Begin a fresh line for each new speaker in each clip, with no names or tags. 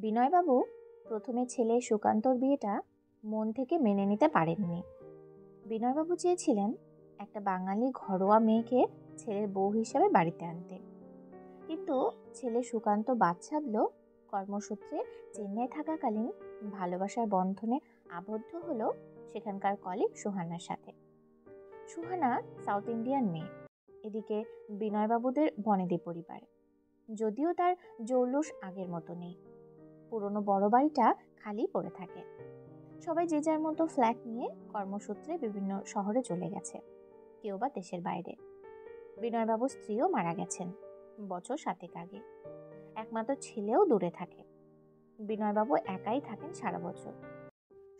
বিনয়বাবু প্রথমে ছেলে সুকান্তর বিয়েটা মন থেকে মেনে নিতে পারেননি। বিনয়বাবু চেয়েছিলেন একটা বাঙালি ঘরোয়া মেয়েকে ছেলের বউ হিসাবে বাড়িতে আনতে, কিন্তু ছেলে সুকান্ত বাদ সাধল, কর্মসূত্রে চেন্নাই থাকাকালীন ভালোবাসার বন্ধনে আবদ্ধ হলো সেখানকার কলিগ সুহানার সাথে। সুহানা সাউথ ইন্ডিয়ান মেয়ে, এদিকে বিনয়বাবুদের বনেদি পরিবার, যদিও তার জৌলুস আগের মতো নেই। পুরনো বড় বাড়িটা খালি পড়ে থাকে, সবাই যে যার মতো ফ্ল্যাট নিয়ে কর্মসূত্রে বিভিন্ন শহরে চলে গেছে, কেউ বা দেশের বাইরে। বিনয়বাবুর স্ত্রীও মারা গেছেন বছর 7 আগে, একমাত্র ছেলেও দূরে থাকে। বিনয়বাবু একাই থাকেন সারা বছর,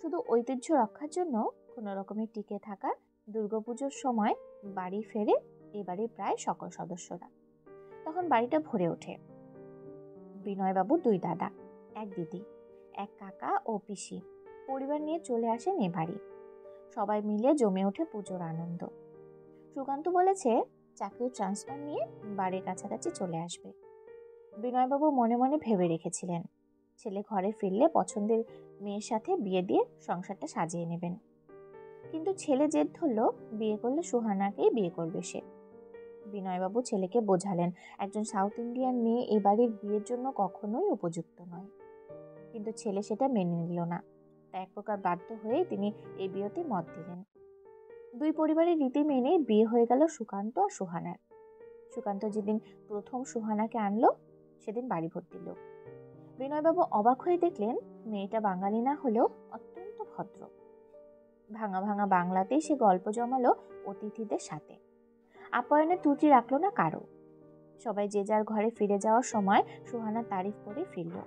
শুধু ঐতিহ্য রক্ষার জন্য কোনো রকমে টিকে থাকা দুর্গাপুজোর সময় বাড়ি ফেরে এ বাড়ির প্রায় সকল সদস্যরা। তখন বাড়িটা ভরে ওঠে। বিনয়বাবু 2 দাদা, 1 দিদি, 1 কাকা ও পিসি পরিবার নিয়ে চলে আসেন এ বাড়ি। সবাই মিলে জমে ওঠে পুজোর আনন্দ। সুকান্ত বলেছে চাকরির ট্রান্সফার নিয়ে বাড়ির কাছাকাছি চলে আসবে। বিনয়বাবু মনে মনে ভেবে রেখেছিলেন ছেলে ঘরে ফিরলে পছন্দের মেয়ের সাথে বিয়ে দিয়ে সংসারটা সাজিয়ে নেবেন। কিন্তু ছেলে জেদ ধরল বিয়ে করলে সুহানাকেই বিয়ে করবে সে। বিনয়বাবু ছেলেকে বোঝালেন একজন সাউথ ইন্ডিয়ান মেয়ে এই বাড়ির বিয়ের জন্য কখনোই উপযুক্ত নয়, কিন্তু ছেলে সেটা মেনে নিল না। তাই এক প্রকার বাধ্য হয়ে তিনি এই বিয়েতে মত দিলেন। 2 পরিবারের রীতি মেনে বিয়ে হয়ে গেল সুকান্ত আর সুহানার। সুকান্ত যেদিন প্রথম সুহানাকে আনলো সেদিন বাড়ি ভর্তি লোক। বিনয়বাবু অবাক হয়ে দেখলেন মেয়েটা বাঙালি না হলেও অত্যন্ত ভদ্র। ভাঙা ভাঙা বাংলাতেই সে গল্প জমালো অতিথিদের সাথে, আপ্যায়নে ত্রুটি রাখলো না কারো। সবাই যে যার ঘরে ফিরে যাওয়ার সময় সুহানার তারিফ করে ফিরল।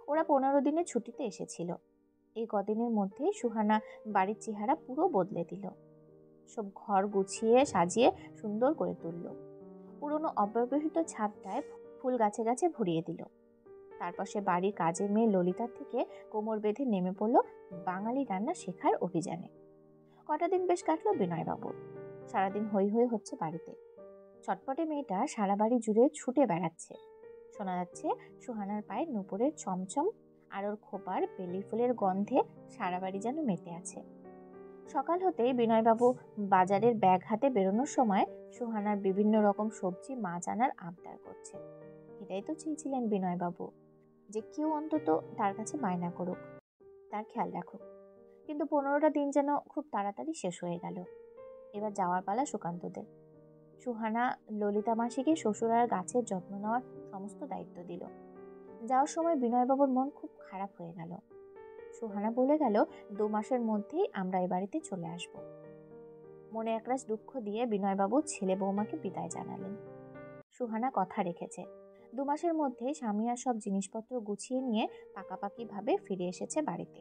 ওরা 15 দিনের ছুটিতে এসেছিল। এই কদিনের মধ্যে সুহানা বাড়ির চেহারা পুরো বদলে দিল। সব ঘর গুছিয়ে সাজিয়ে সুন্দর করে তুলল। পুরনো অব্যবহৃত ছাদটায় ফুল গাছে গাছে ভরিয়ে দিল। তারপর সে বাড়ির কাজের মেয়ে ললিতার থেকে কোমর বেঁধে নেমে পড়ল বাঙালি রান্না শেখার অভিযানে। কটা দিন বেশ কাটলো বিনয়বাবুর। সারাদিন হই হই হচ্ছে বাড়িতে। চটপটে মেয়েটা সারা বাড়ি জুড়ে ছুটে বেড়াচ্ছে। শোনা যাচ্ছে সুহানার পায়ে নুপুরের চমচম আর ওর খোপার বেলি ফুলের গন্ধে সারা বাড়ি যেন মেতে আছে। সকাল হতে বিনয়বাবু বাজারের ব্যাগ হাতে বেরোনোর সময় সুহানার বিভিন্ন রকম সবজি মাছ আনার আবদার করছে। এটাই তো চেয়েছিলেন বিনয়বাবু, যে কেউ অন্তত তার কাছে বায়না করুক, তার খেয়াল রাখুক। কিন্তু 15টা দিন যেন খুব তাড়াতাড়ি শেষ হয়ে গেল। এবার যাওয়ার পালা সুকান্তদের। সুহানা ললিতা মাসিকে শ্বশুর আর গাছের যত্ন নেওয়ার সমস্ত দায়িত্ব দিল। যাওয়ার সময় বিনয়বাবুর মন খুব খারাপ হয়ে গেল। সুহানা বলে গেল 2 মাসের মধ্যেই আমরা এই বাড়িতে চলে আসব। মনে একরাশ দুঃখ দিয়ে বিনয়বাবু ছেলে বৌমাকে বিদায় জানালেন। সুহানা কথা রেখেছে। 2 মাসের মধ্যে স্বামী আর সব জিনিসপত্র গুছিয়ে নিয়ে পাকাপাকি ভাবে ফিরে এসেছে বাড়িতে।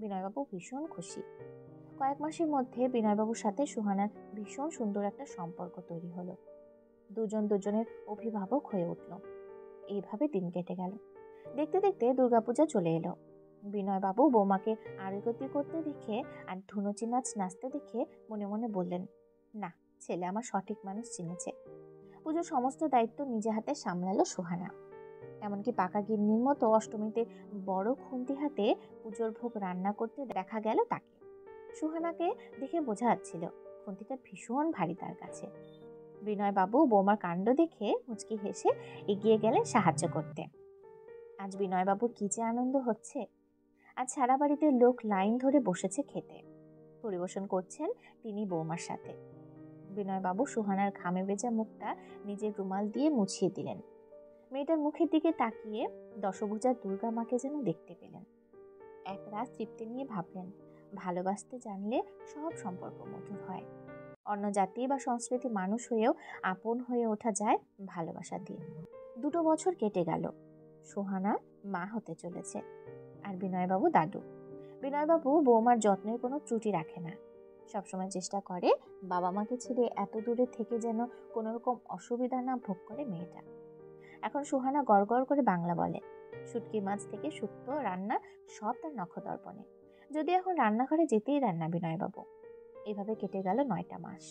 বিনয়বাবু ভীষণ খুশি। কয়েক মাসের মধ্যে বিনয়বাবুর সাথে সুহানার ভীষণ সুন্দর একটা সম্পর্ক তৈরি হলো। দুজন দুজনের অভিভাবক হয়ে উঠল। এইভাবে দিন কেটে গেল। দেখতে দেখতে দুর্গাপূজা চলে এলো। বিনয়বাবু বৌমাকে আরতি করতে দেখে আর ধুনুচি নাচ নাচতে দেখে মনে মনে বললেন, না, ছেলে আমার সঠিক মানুষ চিনেছে। পুজোর সমস্ত দায়িত্ব নিজে হাতে সামলালো সুহানা। এমনকি পাকা গিন্নির মতো অষ্টমীতে বড় খুন্তি হাতে পুজোর ভোগ রান্না করতে দেখা গেল তাকে। সুহানাকে দেখে বোঝা যাচ্ছিল খুন্তিটা ভীষণ ভারী তার কাছে। বিনয়বাবু বৌমার কাণ্ড দেখে মুচকি হেসে এগিয়ে গেলেন সাহায্য করতে। আজ বিনয়বাবুর কি যে আনন্দ হচ্ছে। আজ সারা বাড়িতে লোক লাইন ধরে বসেছে খেতে। পরিবেশন করছেন তিনি বৌমার সাথে। বিনয়বাবু সুহানার ঘামে ভেজা মুখটা নিজের রুমাল দিয়ে মুছিয়ে দিলেন। মেয়েটার মুখের দিকে তাকিয়ে দশভুজা দুর্গা মাকে যেন দেখতে পেলেন। এক রাত তৃপ্তি নিয়ে ভাবলেন, ভালোবাসতে জানলে সব সম্পর্ক মধুর হয়। অন্য জাতি বা সংস্কৃতি মানুষ হয়েও আপন হয়ে ওঠা যায় ভালোবাসা দিয়ে। 2 বছর কেটে গেল। সুহানা মা হতে চলেছে, আর বিনয়বাবু দাদু। বিনয়বাবু বৌমার যত্নের কোনো ত্রুটি রাখে না। সবসময় চেষ্টা করে বাবা মাকে ছেড়ে এত দূরে থেকে যেন কোনো রকম অসুবিধা না ভোগ করে মেয়েটা। এখন সুহানা গড়গড় করে বাংলা বলে। শুটকি মাছ থেকে শুক্তো রান্না সব তার নখদর্পণে। যদি এখন রান্নাঘরে যেতেই দেন না বিনয়বাবু। এভাবে কেটে গেল 9টা মাস।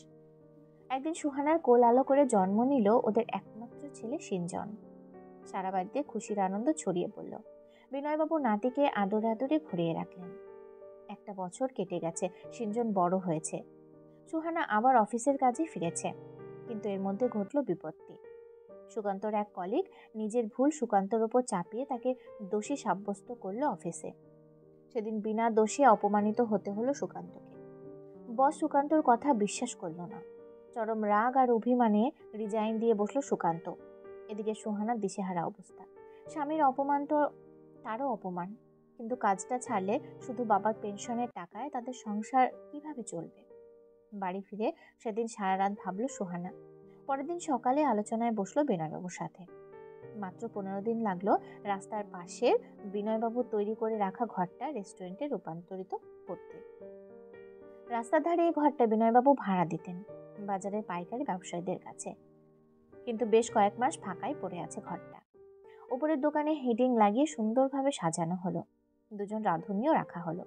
একদিন সুহানার কোল আলো করে জন্ম নিল ওদের একমাত্র ছেলে সিঞ্জন। সারা বাড়িতে খুশির আনন্দ ছড়িয়ে পড়ল। বিনয়বাবু নাতিকে আদরে আদরে ভরিয়ে রাখলেন। একটা বছর কেটে গেছে, সিঞ্জন বড় হয়েছে। সুহানা আবার অফিসের কাজে ফিরেছে, কিন্তু এর মধ্যে ঘটল বিপত্তি। সুকান্তর এক কলিগ নিজের ভুল সুকান্তর ওপর চাপিয়ে তাকে দোষী সাব্যস্ত করলো অফিসে। সেদিন বিনা দোষে অপমানিত হতে হলো সুকান্তকে। বস সুকান্তর কথা বিশ্বাস করলো না। চরম রাগ আর অভিমানে রিজাইন দিয়ে বসলো সুকান্ত। এদিকে সুহানার দিশেহারা অবস্থা। স্বামীর অপমান তো তারও অপমান, কিন্তু কাজটা ছাড়লে শুধু বাবার পেনশনের টাকায় তাদের সংসার কিভাবে চলবে? বাড়ি ফিরে সেদিন সারা রাত ভাবলো সুহানা। পরের দিন সকালে আলোচনায় বসলো বিনয়বাবুর সাথে। মাত্র 15 দিন লাগলো রাস্তার পাশের বিনয়বাবুর তৈরি করে রাখা ঘরটা রেস্টুরেন্টে রূপান্তরিত করতে। রাস্তার ধারে এই ঘরটা বিনয়বাবু ভাড়া দিতেন বাজারের পাইকারি ব্যবসায়ীদের কাছে, কিন্তু বেশ কয়েক মাস ফাঁকাই পড়ে আছে ঘরটা। ওপরের দোকানে হেডিং লাগিয়ে সুন্দরভাবে সাজানো হলো, দুজন রাঁধুনিও রাখা হলো।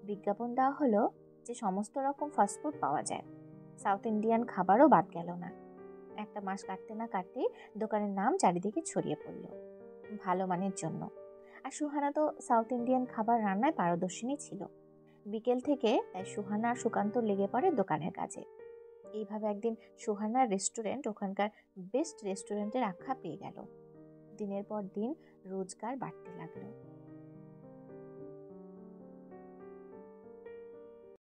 বিজ্ঞাপন দেওয়া হলো যে সমস্ত রকম ফাস্টফুড পাওয়া যায়, সাউথ ইন্ডিয়ান খাবারও বাদ গেল না। একটা মাস কাটতে না কাটতেই দোকানের নাম চারিদিকে ছড়িয়ে পড়ল, ভালো মানের জন্য। আর সুহানা তো সাউথ ইন্ডিয়ান খাবার রান্নায় পারদর্শিনী ছিল। বিকেল থেকে তাই সুহানা আর সুকান্ত লেগে পড়ে দোকানের কাজে। এইভাবে একদিন সুহানার রেস্টুরেন্ট ওখানকার বেস্ট রেস্টুরেন্টের আখ্যা পেয়ে গেল। দিনের পর দিন রোজগার বাড়তে লাগলো।